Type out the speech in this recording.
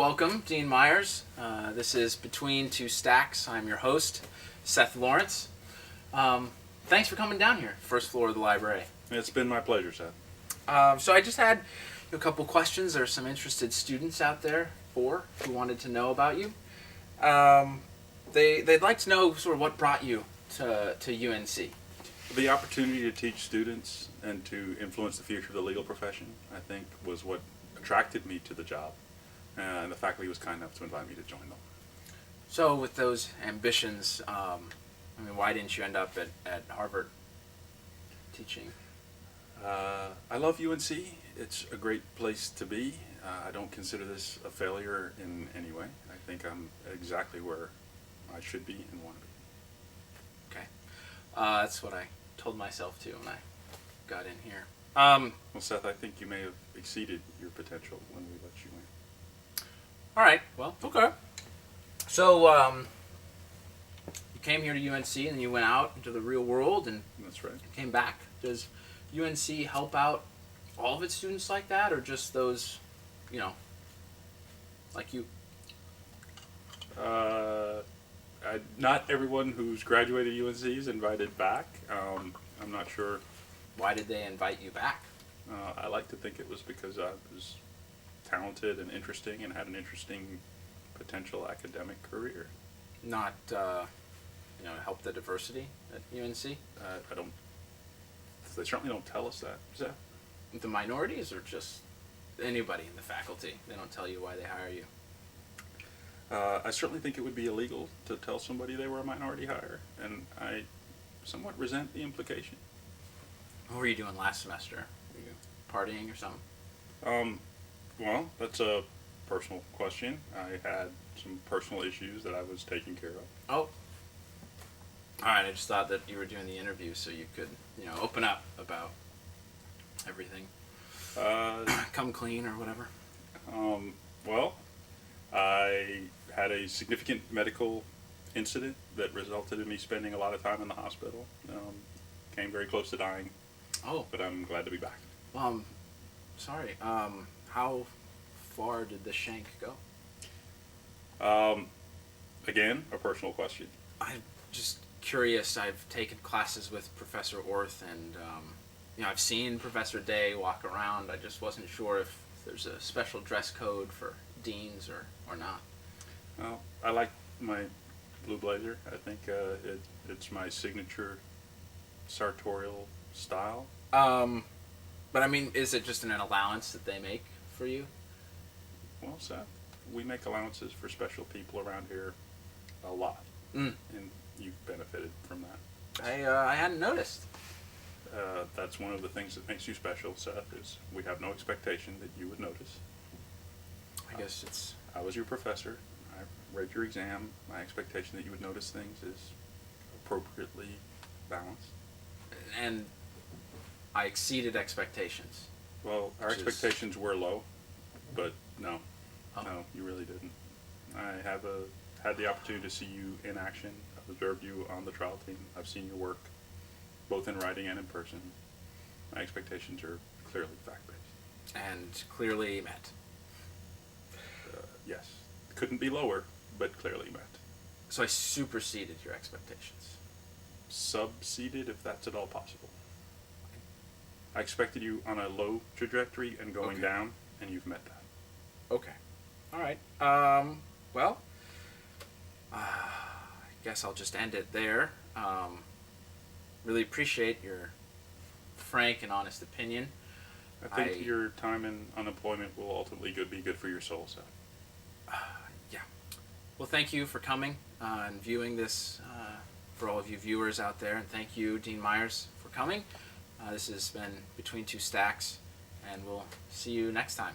welcome, Dean Myers. This is Between Two Stacks. I'm your host, Seth Lawrence. Thanks for coming down here, first floor of the library. It's been my pleasure, Seth. So I just had a couple questions. There are some interested students out there, who wanted to know about you. They'd like to know sort of what brought you to UNC. The opportunity to teach students and to influence the future of the legal profession, I think, was what attracted me to the job. And the faculty was kind enough to invite me to join them. So with those ambitions, why didn't you end up at Harvard teaching? I love UNC. It's a great place to be. I don't consider this a failure in any way. I think I'm exactly where I should be and want to be. Okay. That's what I told myself too when I got in here. All Seth, I think you may have exceeded your potential when we let you in. right. Well, okay. So you came here to UNC and then you went out into the real world and That's right. came back. Does UNC help out all of its students like that, or just those, like you? Not everyone who's graduated UNC is invited back. I'm not sure. Why did they invite you back? I like to think it was because I was talented and interesting and had an interesting potential academic career. Not, help the diversity at UNC? I don't. They certainly don't tell us that. Seth? The minorities, or just anybody in the faculty? They don't tell you why they hire you. I certainly think it would be illegal to tell somebody they were a minority hire, and I somewhat resent the implication. What were you doing last semester? Were you partying or something? Well, that's a personal question. I had some personal issues that I was taking care of. Oh. All right, I just thought that you were doing the interview so you could, open up about everything. Come clean or whatever. Well, I had a significant medical incident that resulted in me spending a lot of time in the hospital. Came very close to dying. Oh. But I'm glad to be back. Sorry. How far did the shank go? Again, a personal question. I'm just curious. I've taken classes with Professor Orth, and I've seen Professor Day walk around. I just wasn't sure if there's a special dress code for deans or not. Well, I like my blue blazer. I think it's my signature sartorial style. But is it just an allowance that they make for you? Well, Seth, we make allowances for special people around here a lot. Mm. And you've benefited from that. I hadn't noticed. That's one of the things that makes you special, Seth, is we have no expectation that you would notice. I guess it's... I was your professor. I read your exam. My expectation that you would notice things is appropriately balanced. And I exceeded expectations. Well, our expectations were low, but no. Oh. No, you really didn't. I had the opportunity to see you in action. I've observed you on the trial team. I've seen your work, both in writing and in person. My expectations are clearly fact-based. And clearly met. Yes. Couldn't be lower, but clearly met. So I superseded your expectations. Subseeded, if that's at all possible. I expected you on a low trajectory and going down, and you've met that. Okay. All right. I guess I'll just end it there. Really appreciate your frank and honest opinion. I think your time in unemployment will ultimately be good for your soul, Seth. Yeah. Well, thank you for coming and viewing this for all of you viewers out there. And thank you, Dean Myers, for coming. This has been Between Two Stacks, and we'll see you next time.